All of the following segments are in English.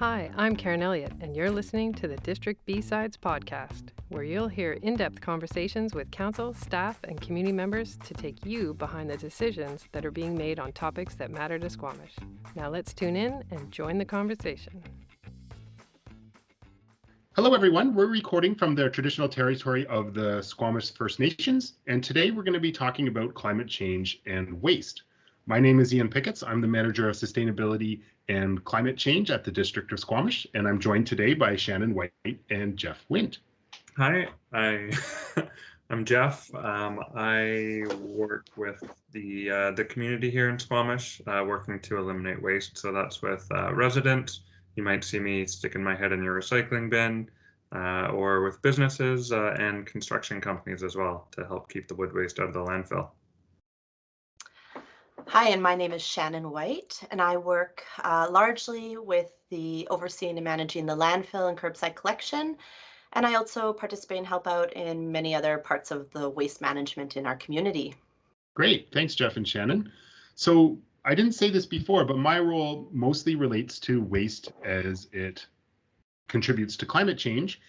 Hi, I'm Karen Elliott, and you're listening to the District B-Sides podcast, where you'll hear in-depth conversations with council, staff, and community members to take you behind the decisions that are being made on topics that matter to Squamish. Now let's tune in and join the conversation. Hello, everyone. We're recording from the traditional territory of the Squamish First Nations, and today we're going to be talking about climate change and waste. My name is Ian Picketts. I'm the Manager of Sustainability and Climate Change at the District of Squamish, and I'm joined today by Shannon White and Jeff Wint. Hi, I'm Jeff. I work with the community here in Squamish, working to eliminate waste. So that's with residents. You might see me sticking my head in your recycling bin, or with businesses and construction companies as well to help keep the wood waste out of the landfill. Hi, and my name is Shannon White, and I work largely with the overseeing and managing the landfill and curbside collection. And I also participate and help out in many other parts of the waste management in our community. Great. Thanks, Jeff and Shannon. So I didn't say this before, but my role mostly relates to waste as it contributes to climate change.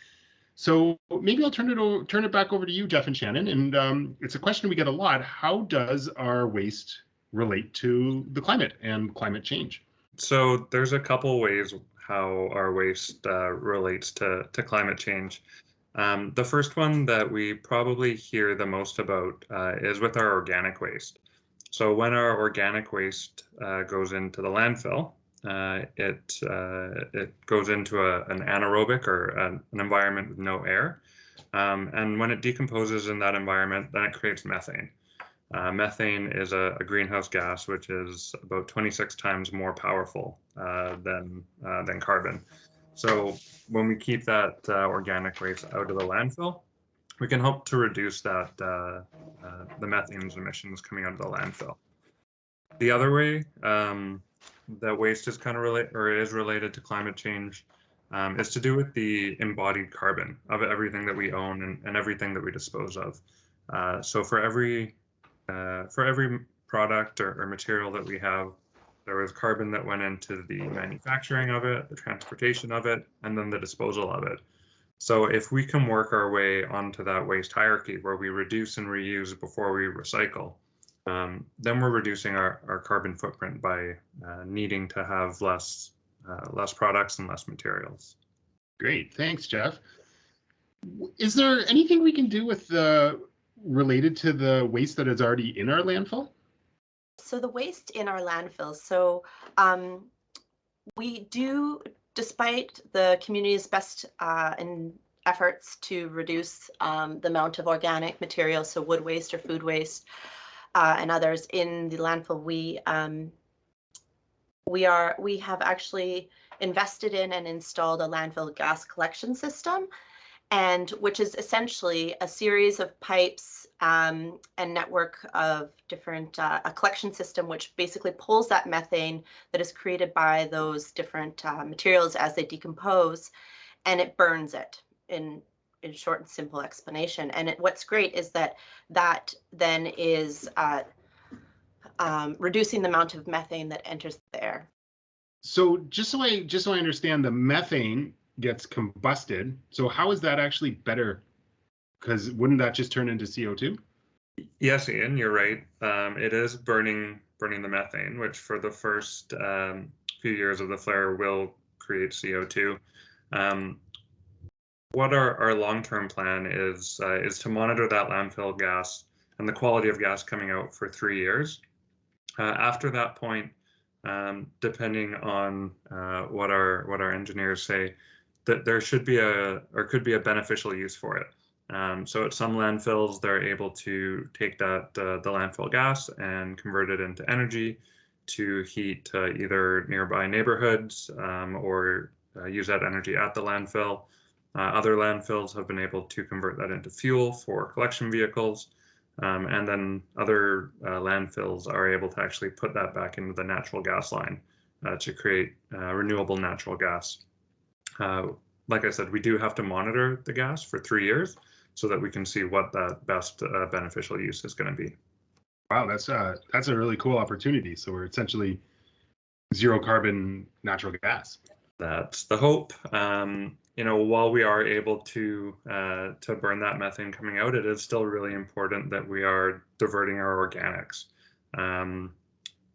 So maybe I'll turn it back over to you, Jeff and Shannon. And it's a question we get a lot. How does our waste relate to the climate and climate change? So there's a couple ways how our waste relates to climate change. The first one that we probably hear the most about is with our organic waste. So when our organic waste goes into the landfill, it goes into an anaerobic or an environment with no air. And when it decomposes in that environment, then it creates methane. Methane is a greenhouse gas, which is about 26 times more powerful than carbon. So when we keep that organic waste out of the landfill, we can help to reduce that the methane emissions coming out of the landfill. The other way that waste is related to climate change is to do with the embodied carbon of everything that we own and everything that we dispose of. So for every product or material that we have, there was carbon that went into the manufacturing of it, the transportation of it, and then the disposal of it. So if we can work our way onto that waste hierarchy where we reduce and reuse before we recycle, then we're reducing our carbon footprint by needing to have less products and less materials. Great, thanks, Jeff. Is there anything we can do with related to the waste that is already in our landfill? So the waste in our landfills. So we do, despite the community's best and efforts to reduce the amount of organic material, so wood waste or food waste and others in the landfill, we have actually invested in and installed a landfill gas collection system, and which is essentially a series of pipes and network of different a collection system, which basically pulls that methane that is created by those different materials as they decompose, and it burns it in short and simple explanation. And what's great is that then is reducing the amount of methane that enters the air. So just so I understand, the methane gets combusted. So how is that actually better? Because wouldn't that just turn into CO2? Yes, Ian, you're right. It is burning the methane, which for the first few years of the flare will create CO2. What our long-term plan is to monitor that landfill gas and the quality of gas coming out for 3 years. After that point, depending on what our engineers say, that there should be could be a beneficial use for it. So at some landfills, they're able to take the landfill gas and convert it into energy to heat either nearby neighborhoods or use that energy at the landfill. Other landfills have been able to convert that into fuel for collection vehicles. And then other landfills are able to actually put that back into the natural gas line to create renewable natural gas. Like I said, we do have to monitor the gas for 3 years so that we can see what that best beneficial use is going to be. Wow, that's a really cool opportunity. So we're essentially zero carbon natural gas. That's the hope. While we are able to burn that methane coming out, it is still really important that we are diverting our organics.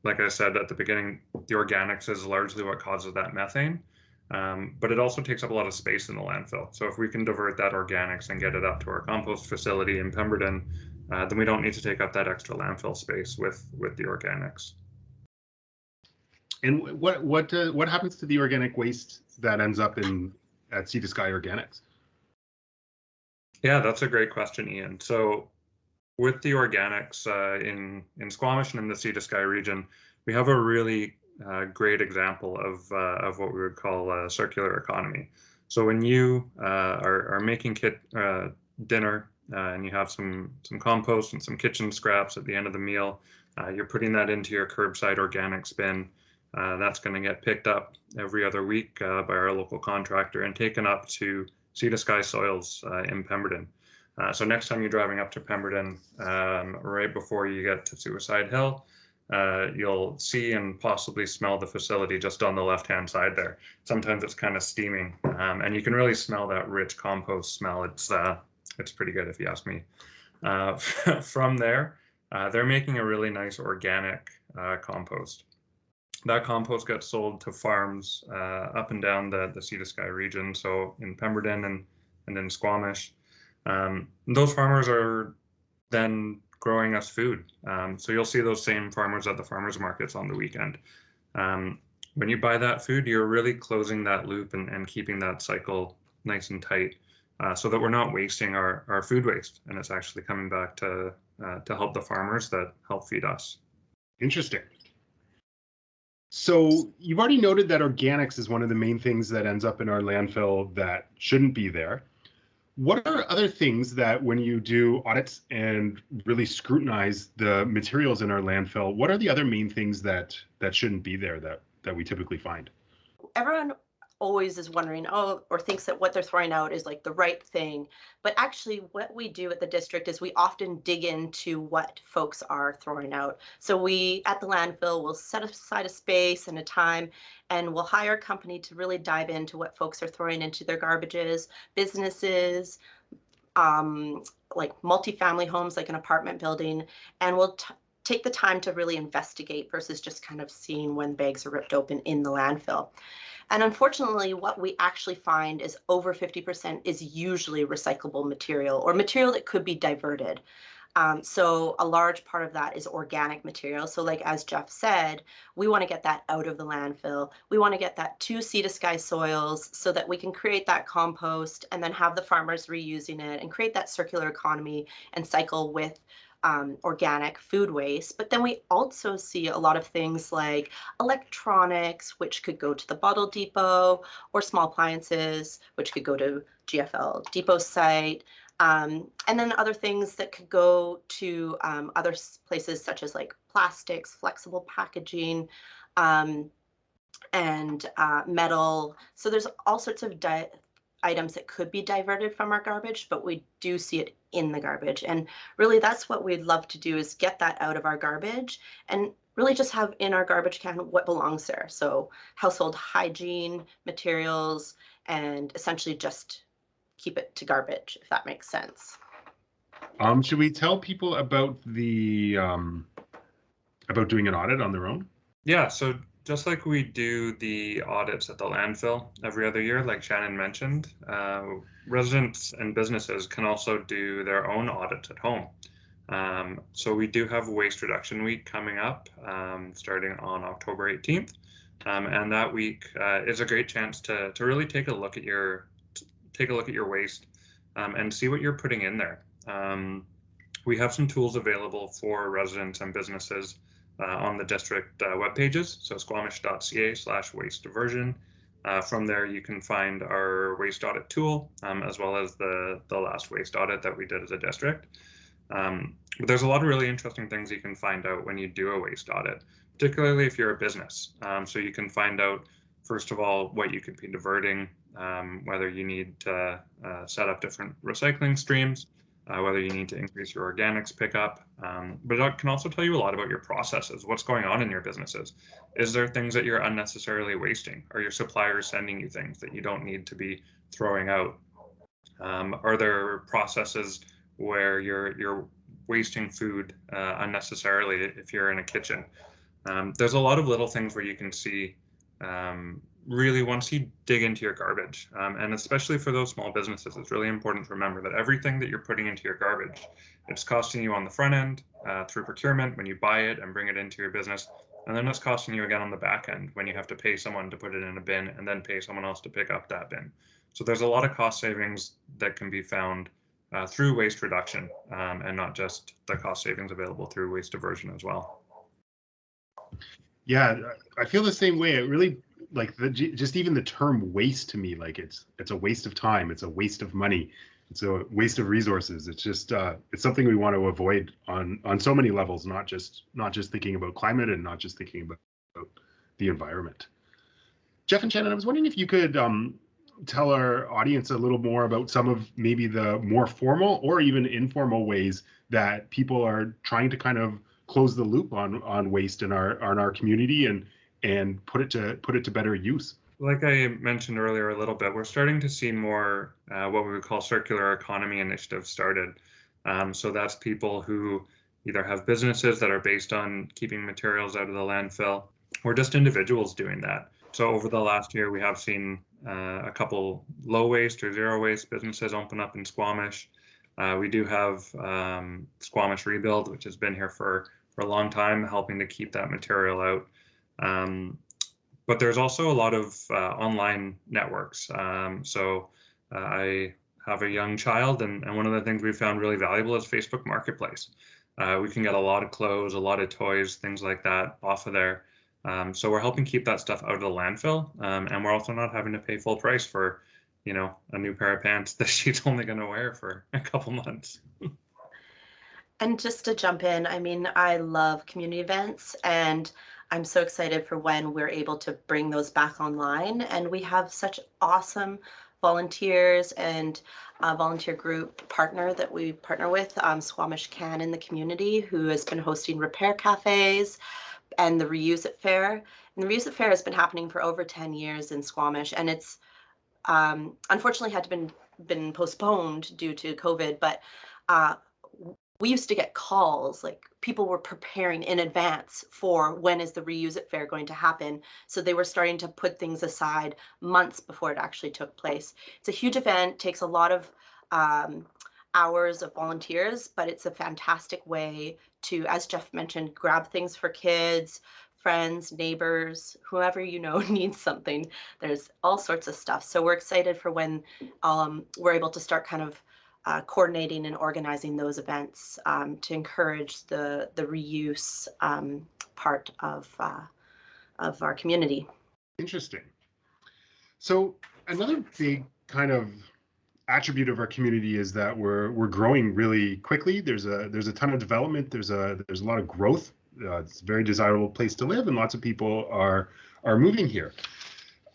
Like I said at the beginning, the organics is largely what causes that methane, but it also takes up a lot of space in the landfill. So if we can divert that organics and get it up to our compost facility in Pemberton, then we don't need to take up that extra landfill space with the organics. And what happens to the organic waste that ends up at Sea to Sky Organics? Yeah, that's a great question, Ian. So with the organics in Squamish and in the Sea to Sky region, we have a really great example of what we would call a circular economy. So when you are making dinner and you have some compost and some kitchen scraps at the end of the meal, you're putting that into your curbside organics bin. That's going to get picked up every other week by our local contractor and taken up to Sea to Sky Soils in Pemberton. So next time you're driving up to Pemberton, right before you get to Suicide Hill, you'll see and possibly smell the facility just on the left-hand side there. Sometimes it's kind of steaming, and you can really smell that rich compost smell. It's pretty good if you ask me. From there, they're making a really nice organic compost. That compost gets sold to farms up and down the Sea to Sky region, so in Pemberton and in Squamish. Those farmers are then growing us food. So you'll see those same farmers at the farmers markets on the weekend. When you buy that food, you're really closing that loop and keeping that cycle nice and tight so that we're not wasting our food waste, and it's actually coming back to help the farmers that help feed us. Interesting. So you've already noted that organics is one of the main things that ends up in our landfill that shouldn't be there. What are other things that when you do audits and really scrutinize the materials in our landfill, what are the other main things that shouldn't be there that we typically find? Everyone always is wondering, or thinks that what they're throwing out is like the right thing. But actually what we do at the district is we often dig into what folks are throwing out. So we, at the landfill, will set aside a space and a time, and we'll hire a company to really dive into what folks are throwing into their garbages, businesses, like multifamily homes, like an apartment building, and we'll take the time to really investigate versus just kind of seeing when bags are ripped open in the landfill. And unfortunately, what we actually find is over 50% is usually recyclable material or material that could be diverted. So a large part of that is organic material. So like as Jeff said, we want to get that out of the landfill. We want to get that to Sea to Sky Soils so that we can create that compost and then have the farmers reusing it and create that circular economy and cycle with organic food waste. But then we also see a lot of things like electronics, which could go to the bottle depot, or small appliances, which could go to GFL depot site. And then other things that could go to other places such as like plastics, flexible packaging, and metal. So there's all sorts of items that could be diverted from our garbage, but we do see it in the garbage. And really that's what we'd love to do, is get that out of our garbage and really just have in our garbage can what belongs there. So household hygiene materials, and essentially just keep it to garbage, if that makes sense. Should we tell people about the about doing an audit on their own? Yeah, so just like we do the audits at the landfill every other year, like Shannon mentioned, residents and businesses can also do their own audits at home. So we do have Waste Reduction Week coming up, starting on October 18th. And that week is a great chance to really take a look at your waste and see what you're putting in there. We have some tools available for residents and businesses on the district web pages, so squamish.ca/waste diversion. From there, you can find our waste audit tool, as well as the last waste audit that we did as a district. But there's a lot of really interesting things you can find out when you do a waste audit, particularly if you're a business. So you can find out, first of all, what you could be diverting, whether you need to set up different recycling streams, whether you need to increase your organics pickup. But it can also tell you a lot about your processes, what's going on in your businesses. Is there things that you're unnecessarily wasting? Are your suppliers sending you things that you don't need to be throwing out? Are there processes where you're wasting food unnecessarily if you're in a kitchen? There's a lot of little things where you can see really once you dig into your garbage, and especially for those small businesses, it's really important to remember that everything that you're putting into your garbage, it's costing you on the front end through procurement when you buy it and bring it into your business, and then it's costing you again on the back end when you have to pay someone to put it in a bin and then pay someone else to pick up that bin. So there's a lot of cost savings that can be found through waste reduction, and not just the cost savings available through waste diversion as well. Yeah, I feel the same way. It really, like, just even the term waste to me, like it's a waste of time, it's a waste of money, it's a waste of resources. It's just it's something we want to avoid on so many levels, not just thinking about climate and not just thinking about the environment. Jeff and Shannon, I was wondering if you could tell our audience a little more about some of maybe the more formal or even informal ways that people are trying to kind of close the loop on waste in our community and put it to better use. Like I mentioned earlier a little bit, we're starting to see more what we would call circular economy initiatives started. So that's people who either have businesses that are based on keeping materials out of the landfill, or just individuals doing that. So over the last year, we have seen a couple low waste or zero waste businesses open up in Squamish. We do have Squamish Rebuild, which has been here for a long time, helping to keep that material out. But there's also a lot of online networks. So I have a young child, and one of the things we found really valuable is Facebook Marketplace. We can get a lot of clothes, a lot of toys, things like that off of there. So we're helping keep that stuff out of the landfill, and we're also not having to pay full price for, a new pair of pants that she's only going to wear for a couple months. And just to jump in, I mean, I love community events, and I'm so excited for when we're able to bring those back online. And we have such awesome volunteers and a volunteer group partner that we partner with, Squamish Can in the community, who has been hosting repair cafes and the Reuse It Fair. And the Reuse It Fair has been happening for over 10 years in Squamish, and it's unfortunately had to been postponed due to COVID, but we used to get calls, like people were preparing in advance for when is the Reuse It Fair going to happen. So they were starting to put things aside months before it actually took place. It's a huge event, takes a lot of hours of volunteers, but it's a fantastic way to, as Jeff mentioned, grab things for kids, friends, neighbors, whoever needs something. There's all sorts of stuff. So we're excited for when we're able to start kind of coordinating and organizing those events to encourage the reuse part of our community. Interesting. So another big kind of attribute of our community is that we're growing really quickly. There's a ton of development. There's a lot of growth. It's a very desirable place to live, and lots of people are moving here.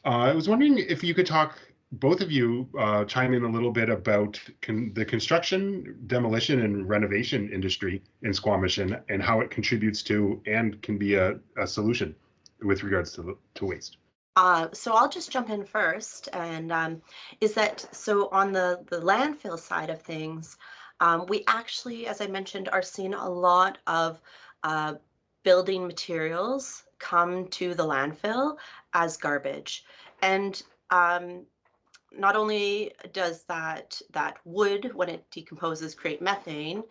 I was wondering if you could talk, both of you, chime in a little bit about the construction, demolition, and renovation industry in Squamish and how it contributes to and can be a solution with regards to waste. So I'll just jump in first, and is that so on the landfill side of things, we actually, as I mentioned, are seeing a lot of building materials come to the landfill as garbage, and not only does that wood, when it decomposes, create methane,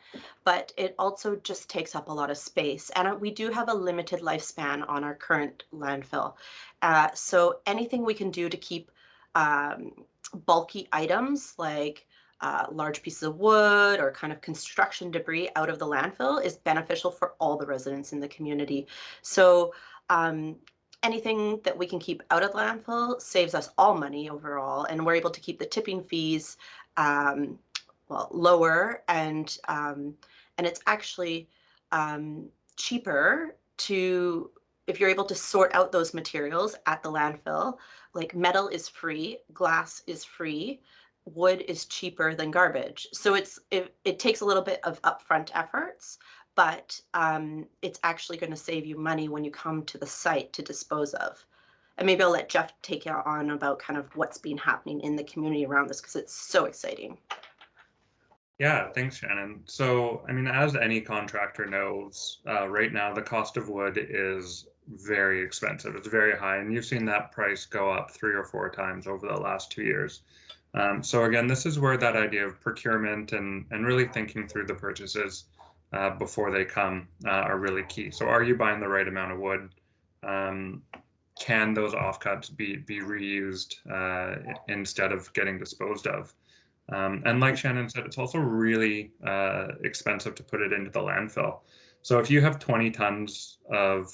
but it also just takes up a lot of space. And we do have a limited lifespan on our current landfill. So anything we can do to keep bulky items like large pieces of wood or kind of construction debris out of the landfill is beneficial for all the residents in the community. So anything that we can keep out of the landfill saves us all money overall, and we're able to keep the tipping fees lower, and it's actually cheaper to, if you're able to sort out those materials at the landfill. Like metal is free, glass is free, wood is cheaper than garbage. So it takes a little bit of upfront efforts, but it's actually going to save you money when you come to the site to dispose of. And maybe I'll let Jeff take you on about kind of what's been happening in the community around this, because it's so exciting. Yeah, thanks, Shannon. So, I mean, as any contractor knows, right now the cost of wood is very expensive. It's very high, and you've seen that price go up 3 or 4 times over the last 2 years. So again, this is where that idea of procurement and really thinking through the purchases before they come are really key. So are you buying the right amount of wood? Can those offcuts be reused instead of getting disposed of? And like Shannon said, it's also really expensive to put it into the landfill. So if you have 20 tons of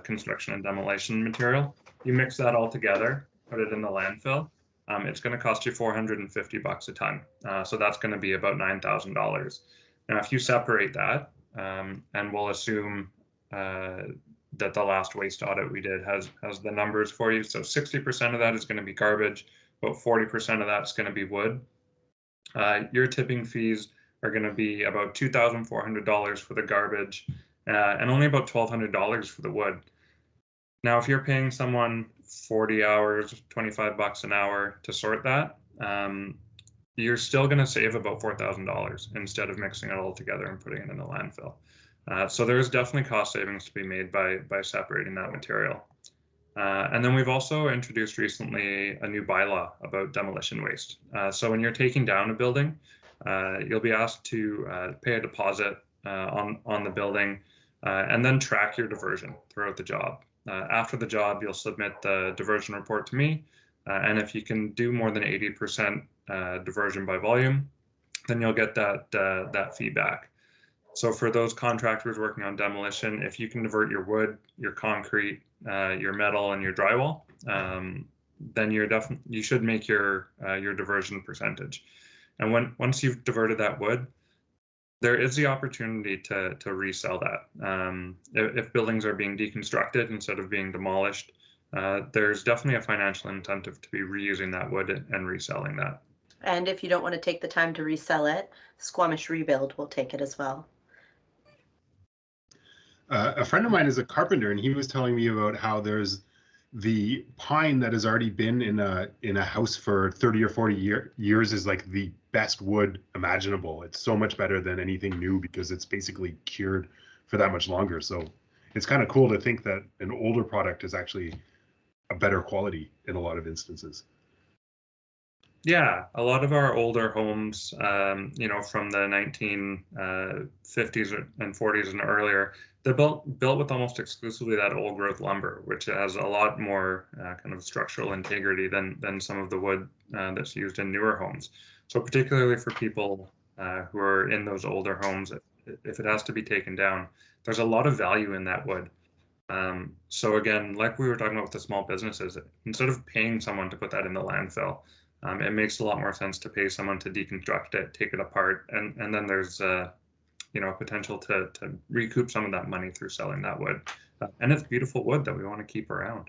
construction and demolition material, you mix that all together, put it in the landfill, it's going to cost you $450 a ton. So that's going to be about $9,000. Now, if you separate that, and we'll assume that the last waste audit we did has the numbers for you. So 60% of that is going to be garbage, about 40% of that's going to be wood. Your tipping fees are going to be about $2,400 for the garbage and only about $1,200 for the wood. Now, if you're paying someone 40 hours, $25 an hour to sort that, you're still going to save about $4,000 instead of mixing it all together and putting it in the landfill. So there's definitely cost savings to be made by separating that material. And then we've also introduced recently a new bylaw about demolition waste. So when you're taking down a building, you'll be asked to pay a deposit on the building and then track your diversion throughout the job. After the job, you'll submit the diversion report to me. And if you can do more than 80% diversion by volume, then you'll get that feedback. So for those contractors working on demolition, if you can divert your wood, your concrete, your metal, and your drywall, then you should make your diversion percentage. And once you've diverted that wood, there is the opportunity to resell that. If buildings are being deconstructed instead of being demolished, there's definitely a financial incentive to be reusing that wood and reselling that. And if you don't want to take the time to resell it, Squamish Rebuild will take it as well. A friend of mine is a carpenter, and he was telling me about how there's the pine that has already been in a house for 30 or 40 years is like the best wood imaginable. It's so much better than anything new because it's basically cured for that much longer. So it's kind of cool to think that an older product is actually a better quality in a lot of instances. Yeah, a lot of our older homes, from the 1950s and 40s and earlier, they're built with almost exclusively that old growth lumber, which has a lot more kind of structural integrity than some of the wood that's used in newer homes. So particularly for people who are in those older homes, if it has to be taken down, there's a lot of value in that wood. So again, like we were talking about with the small businesses, instead of paying someone to put that in the landfill, it makes a lot more sense to pay someone to deconstruct it, take it apart, and then there's potential to recoup some of that money through selling that wood. And it's beautiful wood that we want to keep around.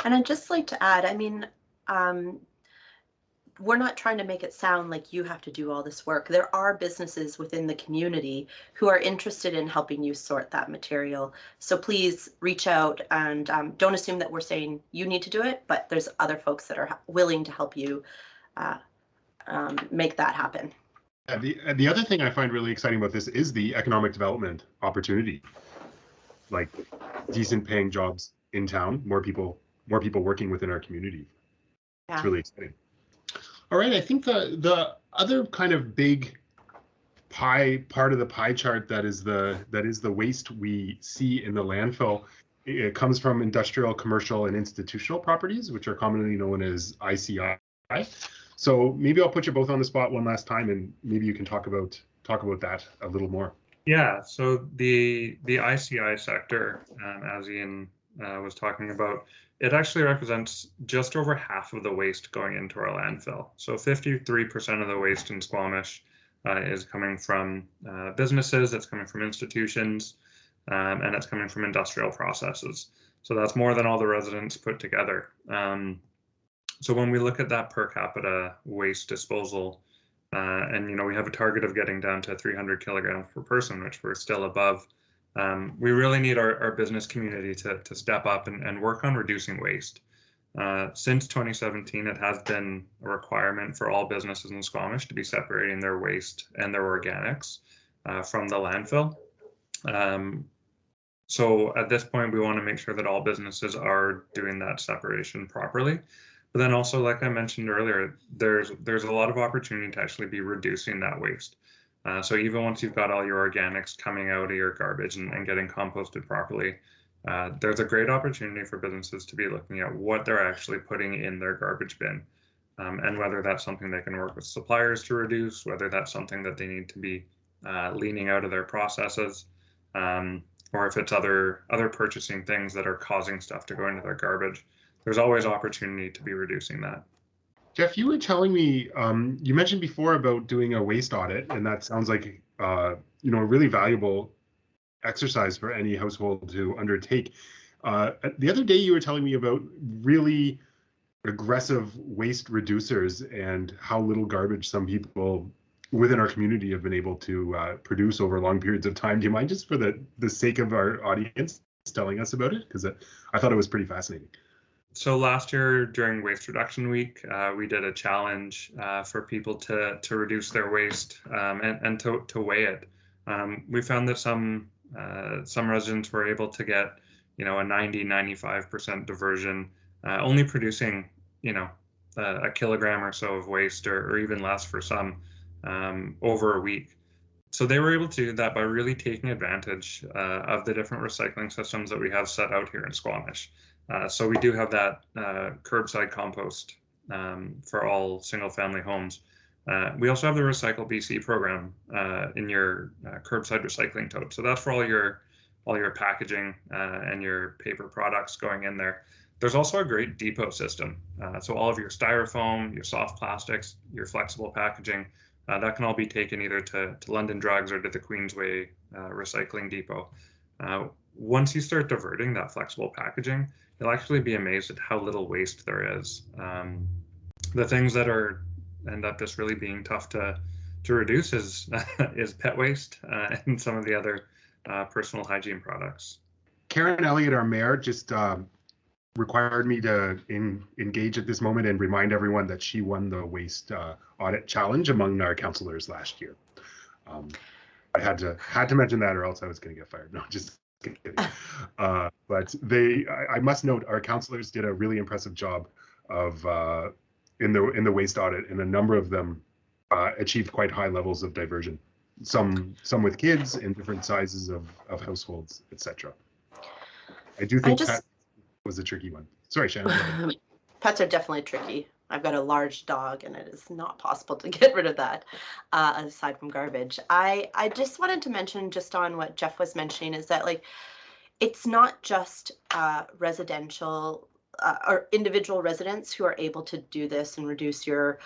And I'd just like to add, I mean, we're not trying to make it sound like you have to do all this work. There are businesses within the community who are interested in helping you sort that material. So please reach out and don't assume that we're saying you need to do it, but there's other folks that are willing to help you make that happen. The other thing I find really exciting about this is the economic development opportunity, like decent paying jobs in town, more people working within our community. Yeah. It's really exciting. All right, I think the other kind of big part of the pie chart that is the waste we see in the landfill, it comes from industrial, commercial, and institutional properties, which are commonly known as ICI. So maybe I'll put you both on the spot one last time, and maybe you can talk about that a little more. Yeah. So the ICI sector, as Ian was talking about, it actually represents just over half of the waste going into our landfill. So 53% of the waste in Squamish is coming from businesses, it's coming from institutions, and it's coming from industrial processes. So that's more than all the residents put together. So when we look at that per capita waste disposal, and we have a target of getting down to 300 kilograms per person, which we're still above, we really need our business community to step up and work on reducing waste. Since 2017, it has been a requirement for all businesses in Squamish to be separating their waste and their organics from the landfill. So at this point, we want to make sure that all businesses are doing that separation properly. But then also, like I mentioned earlier, there's a lot of opportunity to actually be reducing that waste. So even once you've got all your organics coming out of your garbage and getting composted properly, there's a great opportunity for businesses to be looking at what they're actually putting in their garbage bin, and whether that's something they can work with suppliers to reduce, whether that's something that they need to be leaning out of their processes, or if it's other purchasing things that are causing stuff to go into their garbage. There's always opportunity to be reducing that. Jeff, you were telling me, you mentioned before about doing a waste audit, and that sounds like a really valuable exercise for any household to undertake. The other day, you were telling me about really aggressive waste reducers and how little garbage some people within our community have been able to produce over long periods of time. Do you mind, just for the sake of our audience, telling us about it? Because I thought it was pretty fascinating. So last year during Waste Reduction Week, we did a challenge for people to reduce their waste and to weigh it. We found that some residents were able to get, a 90-95% diversion, only producing, a kilogram or so of waste, or even less for some, over a week. So they were able to do that by really taking advantage of the different recycling systems that we have set out here in Squamish. So we do have that curbside compost for all single-family homes. We also have the Recycle BC program in your curbside recycling tote. So that's for all your packaging and your paper products going in there. There's also a great depot system. So all of your styrofoam, your soft plastics, your flexible packaging, that can all be taken either to London Drugs or to the Queensway Recycling Depot. Once you start diverting that flexible packaging, you'll actually be amazed at how little waste there is. The things that end up just really being tough to reduce is pet waste and some of the other personal hygiene products. Karen Elliott, our mayor, just required me to engage at this moment and remind everyone that she won the waste audit challenge among our councillors last year. I had to mention that, or else I was going to get fired. No, just kidding. But I must note, our councillors did a really impressive job of in the waste audit, and a number of them achieved quite high levels of diversion. Some with kids in different sizes of households, etc. I do think pet was a tricky one. Sorry, Shannon. Pets are definitely tricky. I've got a large dog, and it is not possible to get rid of that, aside from garbage. I just wanted to mention, just on what Jeff was mentioning, is that it's not just residential or individual residents who are able to do this and reduce your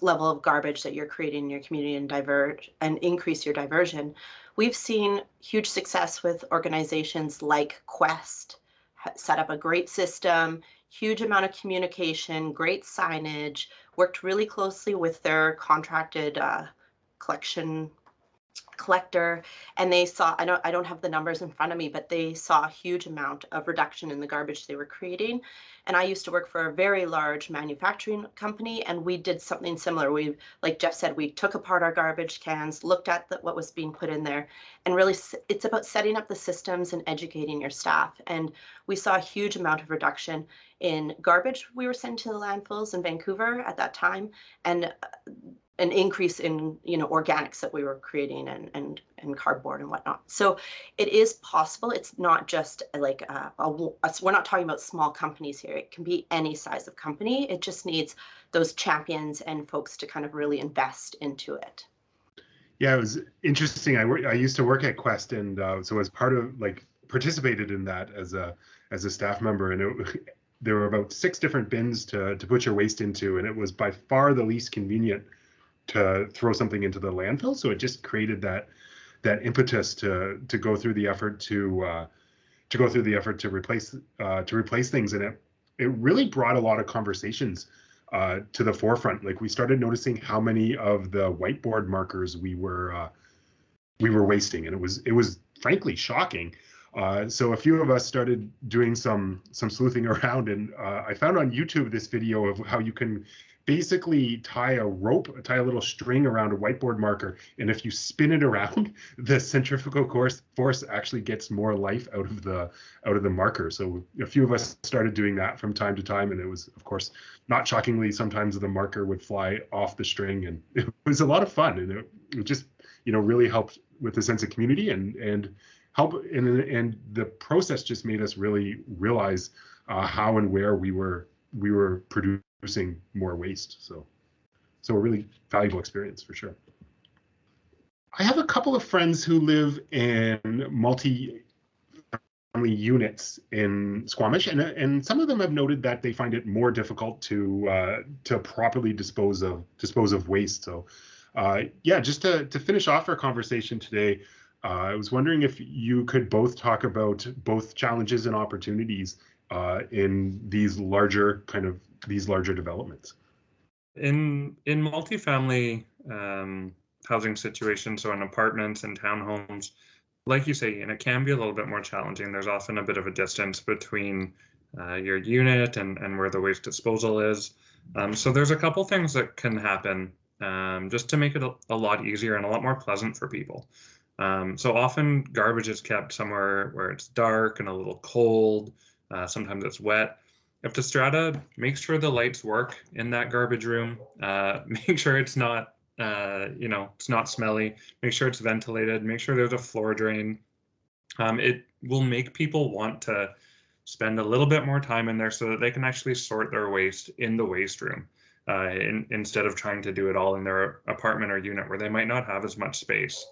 level of garbage that you're creating in your community and increase your diversion. We've seen huge success with organizations like Quest, set up a great system, huge amount of communication, great signage, worked really closely with their contracted collector, and they saw, I don't have the numbers in front of me, but they saw a huge amount of reduction in the garbage they were creating. And I used to work for a very large manufacturing company, and we did something similar. We, like Jeff said, we took apart our garbage cans, looked at what was being put in there, and really it's about setting up the systems and educating your staff. And we saw a huge amount of reduction in garbage we were sending to the landfills in Vancouver at that time, and an increase in organics that we were creating, and cardboard and whatnot. So it is possible. It's not just like we're not talking about small companies here. It can be any size of company. It just needs those champions and folks to kind of really invest into it. Yeah, it was interesting. I used to work at Quest, and so as part of participated in that as a staff member, and there were about 6 different bins to put your waste into, and it was by far the least convenient to throw something into the landfill. So it just created that impetus to go through the effort to replace things. And it really brought a lot of conversations to the forefront. Like we started noticing how many of the whiteboard markers we were wasting, and it was frankly shocking. So a few of us started doing some sleuthing around, and I found on YouTube this video of how you can basically tie a little string around a whiteboard marker, and if you spin it around, the centrifugal force actually gets more life out of the marker. So a few of us started doing that from time to time, and it was, of course, not shockingly, sometimes the marker would fly off the string, and it was a lot of fun, and it just really helped with a sense of community and help, and the process just made us really realize how and where we were producing more waste. So a really valuable experience for sure. I have a couple of friends who live in multi-family units in Squamish, and some of them have noted that they find it more difficult to properly dispose of waste. So yeah, just to finish off our conversation today, I was wondering if you could both talk about both challenges and opportunities in these larger developments. In multifamily housing situations, so in apartments and townhomes, like you say, and it can be a little bit more challenging. There's often a bit of a distance between your unit and where the waste disposal is. So there's a couple things that can happen just to make it a lot easier and a lot more pleasant for people. So often garbage is kept somewhere where it's dark and a little cold. Sometimes it's wet. If the strata, make sure the lights work in that garbage room. Make sure it's not, it's not smelly. Make sure it's ventilated. Make sure there's a floor drain. It will make people want to spend a little bit more time in there so that they can actually sort their waste in the waste room instead of trying to do it all in their apartment or unit where they might not have as much space.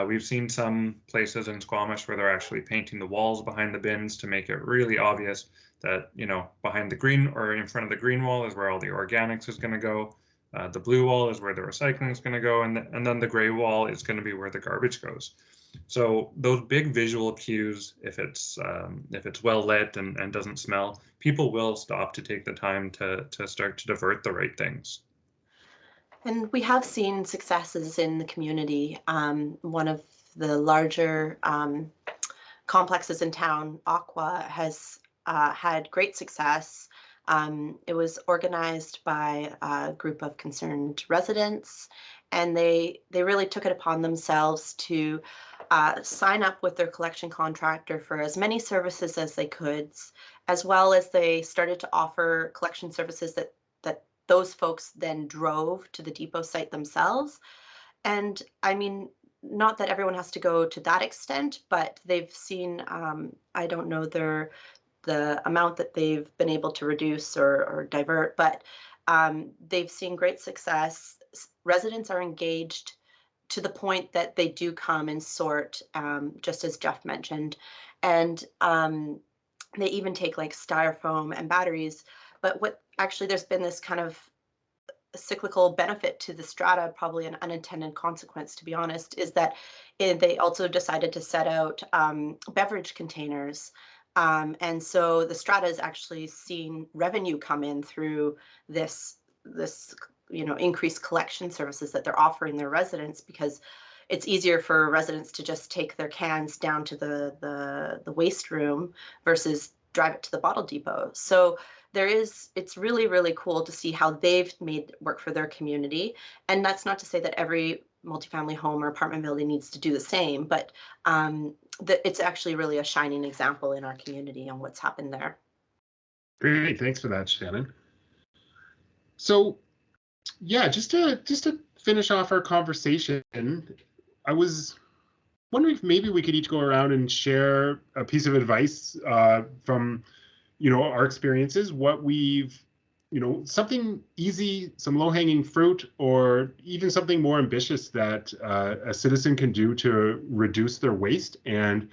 We've seen some places in Squamish where they're actually painting the walls behind the bins to make it really obvious that, behind the green or in front of the green wall is where all the organics is going to go. The blue wall is where the recycling is going to go, and then the gray wall is going to be where the garbage goes. So those big visual cues, if it's well lit and doesn't smell, people will stop to take the time to start to divert the right things. And we have seen successes in the community. One of the larger complexes in town, Aqua, has had great success. It was organized by a group of concerned residents, and they really took it upon themselves to sign up with their collection contractor for as many services as they could, as well as they started to offer collection services that those folks then drove to the depot site themselves. And I mean, not that everyone has to go to that extent, but they've seen, I don't know the amount that they've been able to reduce or divert, but they've seen great success. Residents are engaged to the point that they do come and sort, just as Jeff mentioned. And they even take like styrofoam and batteries. But what actually, there's been this kind of cyclical benefit to the strata, probably an unintended consequence, to be honest, is that they also decided to set out beverage containers. And so the strata has actually seen revenue come in through this increased collection services that they're offering their residents, because it's easier for residents to just take their cans down to the waste room versus drive it to the bottle depot. So it's really, really cool to see how they've made work for their community. And that's not to say that every multifamily home or apartment building needs to do the same, but it's actually really a shining example in our community on what's happened there. Great, thanks for that, Shannon. So yeah, just to finish off our conversation, I was wondering if maybe we could each go around and share a piece of advice from our experiences, what we've, something easy, some low-hanging fruit, or even something more ambitious that a citizen can do to reduce their waste and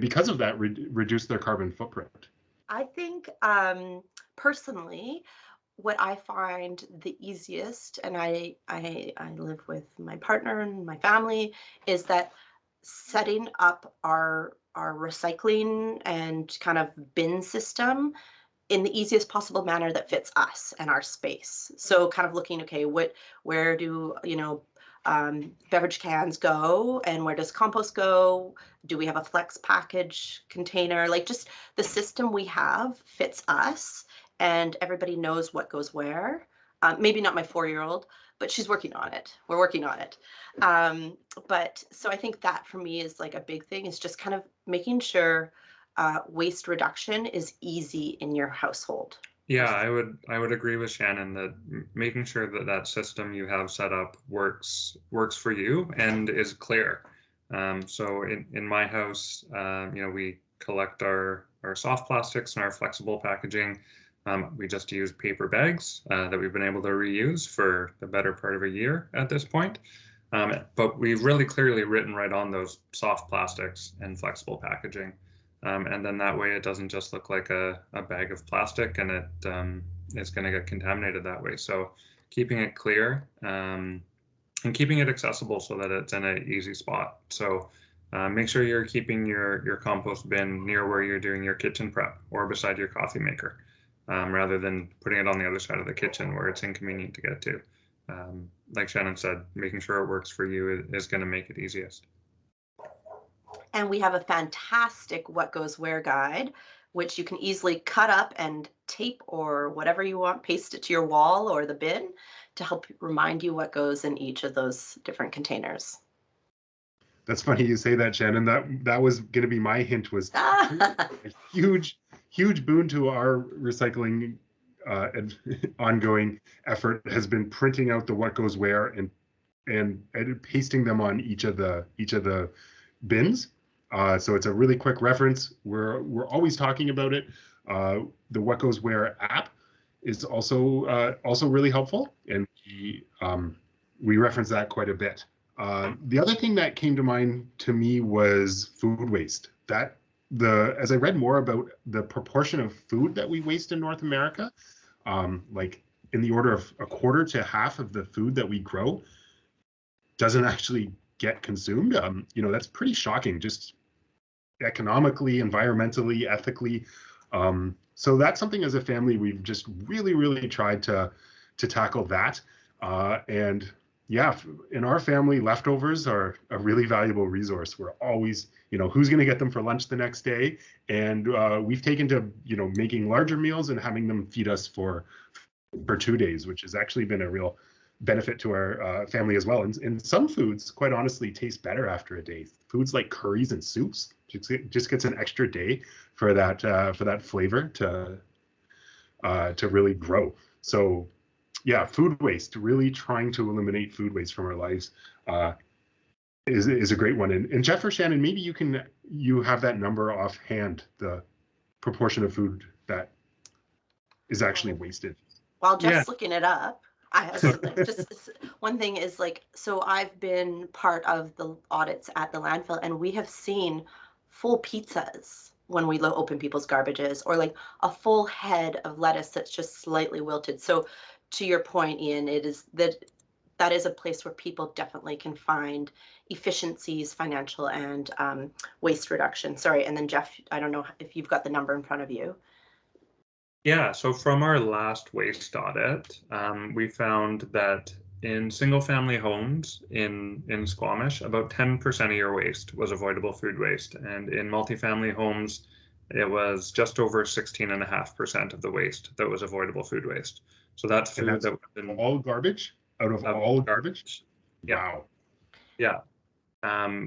because of that, reduce their carbon footprint. I think personally, what I find the easiest, and I live with my partner and my family, is that setting up our recycling and kind of bin system in the easiest possible manner that fits us and our space. So kind of looking, okay, where do, beverage cans go, and where does compost go? Do we have a flex package container? Like, just the system we have fits us, and everybody knows what goes where. Maybe not my 4-year-old, but she's working on it. We're working on it. But so I think that for me is like a big thing, is just kind of making sure waste reduction is easy in your household. Yeah, I would agree with Shannon that making sure that that system you have set up works for you and is clear. So in my house, we collect our soft plastics and our flexible packaging. We just use paper bags that we've been able to reuse for the better part of a year at this point. But we've really clearly written right on those soft plastics and flexible packaging. And then that way it doesn't just look like a bag of plastic, and it's going to get contaminated that way. So keeping it clear and keeping it accessible so that it's in an easy spot. So make sure you're keeping your compost bin near where you're doing your kitchen prep or beside your coffee maker, rather than putting it on the other side of the kitchen where it's inconvenient to get to. Like Shannon said, making sure it works for you is going to make it easiest. And we have a fantastic what goes where guide, which you can easily cut up and tape or whatever you want, paste it to your wall or the bin to help remind you what goes in each of those different containers. That's funny you say that, Shannon. That was going to be my hint, was a huge boon to our recycling ongoing effort has been printing out the what goes where and pasting them on each of the bins. So it's a really quick reference. We're always talking about it. The What Goes Where app is also really helpful, and we reference that quite a bit. The other thing that came to mind to me was food waste. As I read more about the proportion of food that we waste in North America, like in the order of a quarter to half of the food that we grow doesn't actually get consumed. That's pretty shocking, just economically, environmentally, ethically. So that's something as a family we've just really, really tried to tackle that. And yeah, in our family, leftovers are a really valuable resource. We're always, who's going to get them for lunch the next day? And we've taken to, making larger meals and having them feed us for 2 days, which has actually been a real benefit to our family as well. And some foods, quite honestly, taste better after a day. Foods like curries and soups just gets an extra day for that flavor to really grow. So yeah, food waste, really trying to eliminate food waste from our lives is a great one. And Jeff or Shannon, maybe you have that number offhand, the proportion of food that is actually wasted. While Jeff's looking it up, I have something. Just one thing is, like, so I've been part of the audits at the landfill, and we have seen full pizzas when we open people's garbages, or like a full head of lettuce that's just slightly wilted. So to your point, Ian, it is that is a place where people definitely can find efficiencies, financial and waste reduction. Sorry, and then Jeff, I don't know if you've got the number in front of you. Yeah, so from our last waste audit, we found that in single-family homes in Squamish, about 10% of your waste was avoidable food waste, and in multifamily homes, it was just over 16.5% of the waste that was avoidable food waste. So that's food that would have been all garbage out of all garbage. Yeah. Wow. Yeah.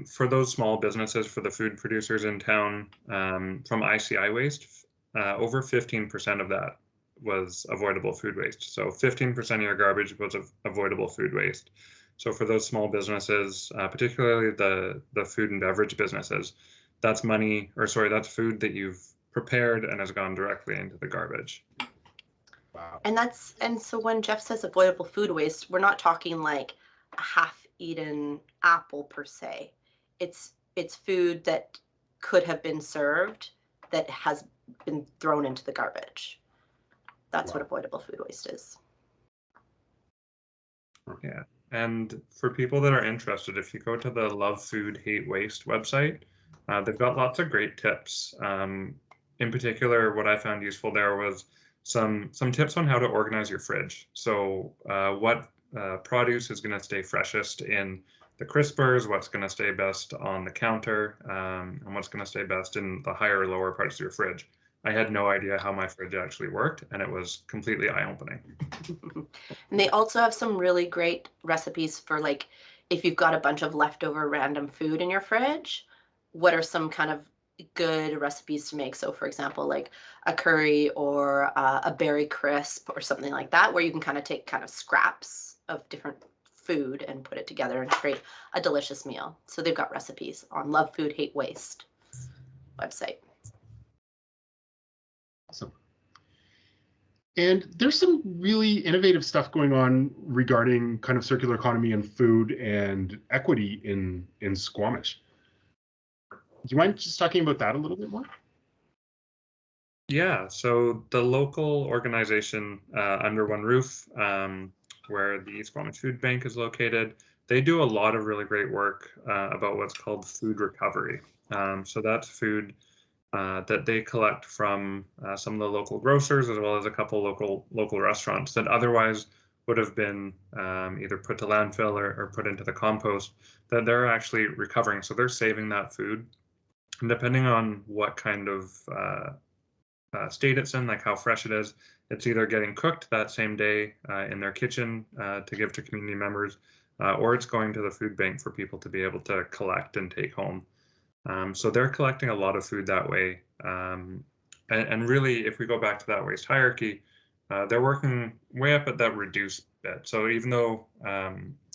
For those small businesses, for the food producers in town, from ICI waste, over 15% of that was avoidable food waste. So 15% of your garbage was avoidable food waste. So for those small businesses, particularly the food and beverage businesses, that's food that you've prepared and has gone directly into the garbage. Wow. And so when Jeff says avoidable food waste, we're not talking like a half-eaten apple per se. It's food that could have been served that has been thrown into the garbage. That's what avoidable food waste is. Yeah. And for people that are interested, if you go to the Love Food Hate Waste website, they've got lots of great tips in particular, what I found useful there was some tips on how to organize your fridge. So what produce is going to stay freshest in the crispers, what's going to stay best on the counter, and what's going to stay best in the higher or lower parts of your fridge. I had no idea how my fridge actually worked, and it was completely eye-opening. And they also have some really great recipes for, like, if you've got a bunch of leftover random food in your fridge, what are some kind of good recipes to make? So for example, like a curry or a berry crisp or something like that, where you can kind of take kind of scraps of different food and put it together and create a delicious meal. So they've got recipes on Love Food, Hate Waste website. Awesome. And there's some really innovative stuff going on regarding kind of circular economy and food and equity in Squamish. Do you mind just talking about that a little bit more? Yeah, so the local organization under one roof, where the Squamish Food Bank is located, they do a lot of really great work about what's called food recovery. So that's food that they collect from some of the local grocers, as well as a couple local restaurants that otherwise would have been either put to landfill or put into the compost, that they're actually recovering. So they're saving that food. And depending on what kind of state it's in, like how fresh it is, it's either getting cooked that same day in their kitchen to give to community members, or it's going to the food bank for people to be able to collect and take home. So they're collecting a lot of food that way. And really, if we go back to that waste hierarchy, they're working way up at that reduced bit. So even though,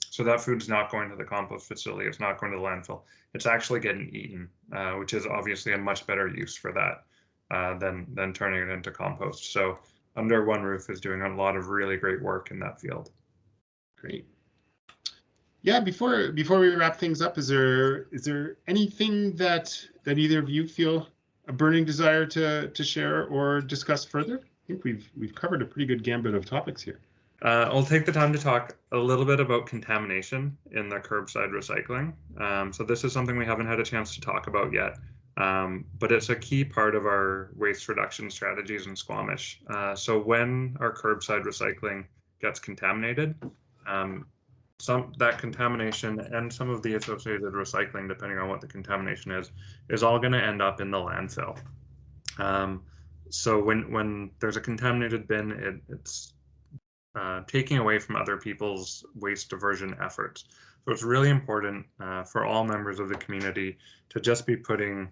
so that food's not going to the compost facility, it's not going to the landfill, it's actually getting eaten, which is obviously a much better use for that than turning it into compost. So Under One Roof is doing a lot of really great work in that field. Great. Yeah, before we wrap things up, is there anything that either of you feel a burning desire to share or discuss further? I think we've covered a pretty good gambit of topics here. I'll take the time to talk a little bit about contamination in the curbside recycling. So this is something we haven't had a chance to talk about yet, but it's a key part of our waste reduction strategies in Squamish. So when our curbside recycling gets contaminated, that contamination and some of the associated recycling, depending on what the contamination is all going to end up in the landfill. So when there's a contaminated bin, it's taking away from other people's waste diversion efforts. So it's really important for all members of the community to just be putting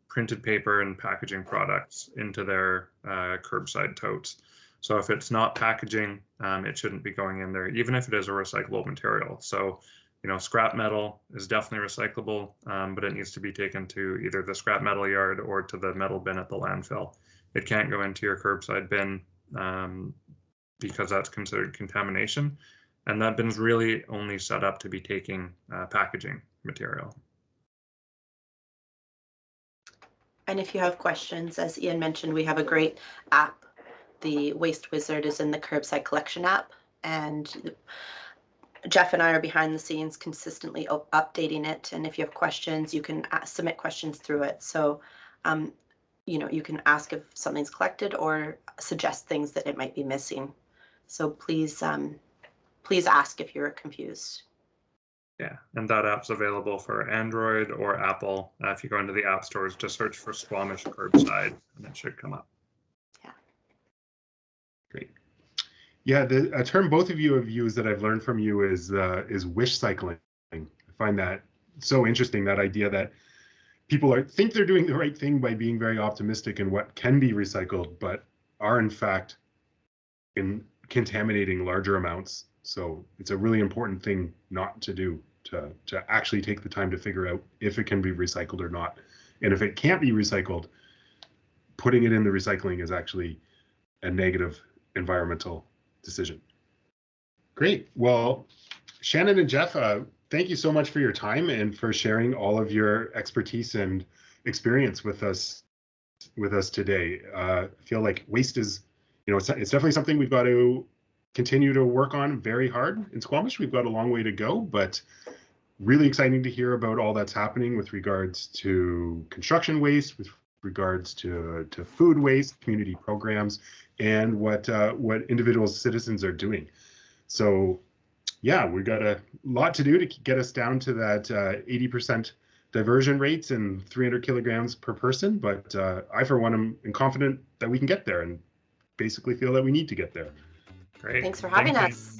printed paper and packaging products into their curbside totes. So if it's not packaging, it shouldn't be going in there, even if it is a recyclable material. So, scrap metal is definitely recyclable, but it needs to be taken to either the scrap metal yard or to the metal bin at the landfill. It can't go into your curbside bin because that's considered contamination. And that bin's really only set up to be taking packaging material. And if you have questions, as Ian mentioned, we have a great app. The Waste Wizard is in the curbside collection app, and Jeff and I are behind the scenes consistently updating it. And if you have questions, you can submit questions through it. So, you can ask if something's collected or suggest things that it might be missing. So please ask if you're confused. Yeah, and that app's available for Android or Apple. If you go into the app stores, just search for Squamish Curbside, and it should come up. Yeah. Great. Yeah, a term both of you have used that I've learned from you is Wishcycling. I find that so interesting, that idea that people think they're doing the right thing by being very optimistic in what can be recycled, but are in fact contaminating larger amounts. So it's a really important thing not to do, to actually take the time to figure out if it can be recycled or not. And if it can't be recycled, putting it in the recycling is actually a negative environmental decision. Great. Well, Shannon and Jeff, thank you so much for your time and for sharing all of your expertise and experience with us today. I feel like waste is, it's definitely something we've got to continue to work on very hard in Squamish. We've got a long way to go, but really exciting to hear about all that's happening with regards to construction waste, with regards to food waste, community programs, and what individual citizens are doing. So yeah, we've got a lot to do to get us down to that 80% diversion rates and 300 kilograms per person. But I, for one, am confident that we can get there, and basically feel that we need to get there. Great. Thanks for having us.